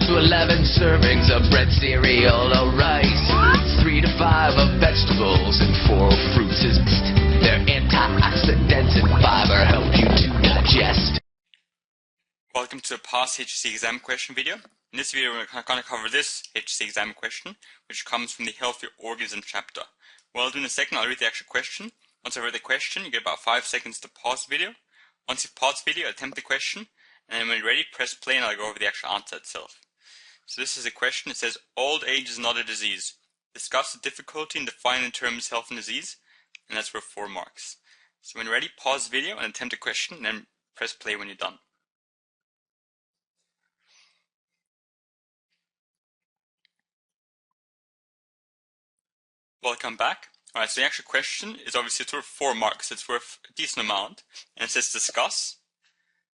to 11 servings of bread, cereal, or rice. 3 to 5 of vegetables and 4 of fruits is best. Their antioxidants and fiber help you to digest. Welcome to a past HSC exam question video. In this video we're going to cover this HSC exam question, which comes from the Healthy Organism chapter. What I'll do in a second, I'll read the actual question. Once I read the question, you get about 5 seconds to pause the video. Once you pause the video, attempt the question, and then when you're ready, press play and I'll go over the actual answer itself. So this is a question. It says, old age is not a disease. Discuss the difficulty in defining the terms health and disease, and that's for 4 marks. So when you're ready, pause the video and attempt the question, and then press play when you're done. Welcome back. Alright, so the actual question is obviously it's worth 4 marks. It's worth a decent amount. And it says discuss.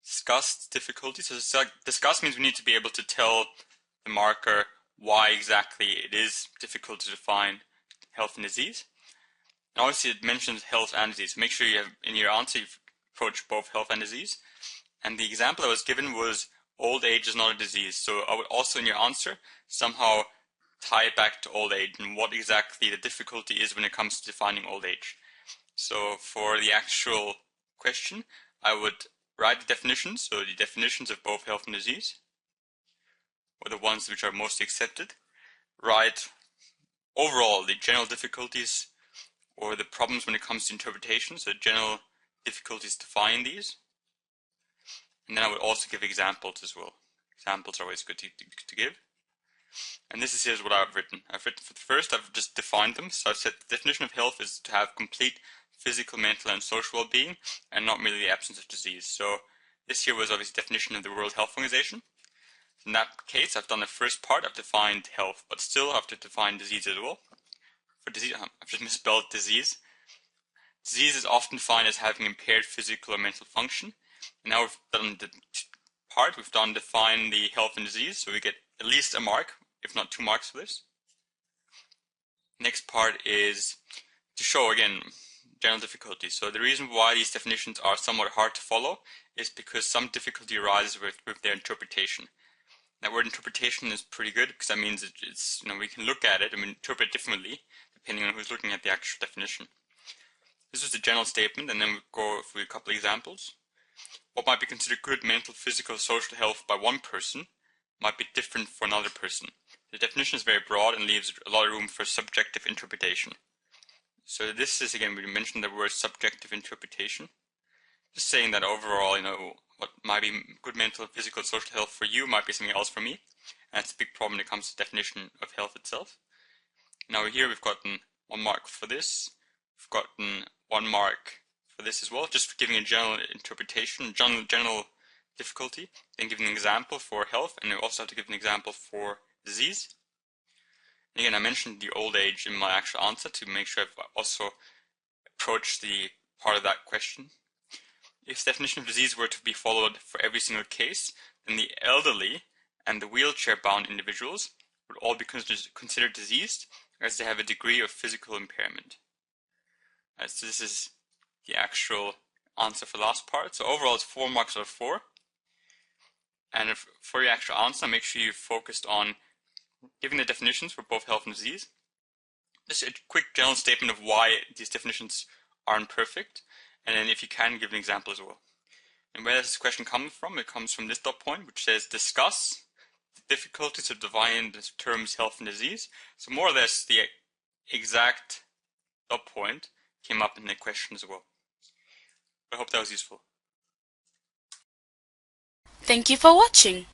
Discuss difficulty. So discuss means we need to be able to tell the marker why exactly it is difficult to define health and disease. And obviously it mentions health and disease. Make sure you have in your answer you've approached both health and disease. And the example I was given was old age is not a disease. So I would also in your answer somehow tie it back to old age and what exactly the difficulty is when it comes to defining old age. So for the actual question, I would write the definitions, so the definitions of both health and disease, or the ones which are mostly accepted. Write overall the general difficulties or the problems when it comes to interpretation, so general difficulties defining these. And then I would also give examples as well. Examples are always good to give. And here's what I've written. For the first, I've just defined them. So I've said the definition of health is to have complete physical, mental, and social well-being, and not merely the absence of disease. So this here was obviously the definition of the World Health Organization. In that case, I've done the first part. I've defined health, but still I have to define disease as well. For disease, I've just misspelled disease. Disease is often defined as having impaired physical or mental function. And now we've done the part. We've defined the health and disease, so we get at least a mark, if not 2 marks for this. Next part is to show, again, general difficulty. So the reason why these definitions are somewhat hard to follow is because some difficulty arises with their interpretation. That word interpretation is pretty good because that means it's we can look at it and interpret it differently depending on who's looking at the actual definition. This is the general statement, and then we go through a couple of examples. What might be considered good mental, physical, social health by one person might be different for another person. The definition is very broad and leaves a lot of room for subjective interpretation. So this is, again, we mentioned the word subjective interpretation. Just saying that overall, what might be good mental, physical, social health for you might be something else for me. And that's a big problem when it comes to the definition of health itself. Now here we've gotten 1 mark for this. We've gotten 1 mark for this as well, just for giving a general interpretation, general difficulty, then giving an example for health, and we also have to give an example for disease. And again, I mentioned the old age in my actual answer to make sure I've also approached the part of that question. If the definition of disease were to be followed for every single case, then the elderly and the wheelchair-bound individuals would all be considered diseased as they have a degree of physical impairment. So this is the actual answer for the last part. So overall it's 4 marks out of 4. And for your actual answer, make sure you focused on giving the definitions for both health and disease. Just a quick general statement of why these definitions aren't perfect, and then if you can, give an example as well. And where does this question come from? It comes from this dot point, which says discuss the difficulties of defining the terms health and disease. So more or less the exact dot point came up in the question as well. I hope that was useful. Thank you for watching.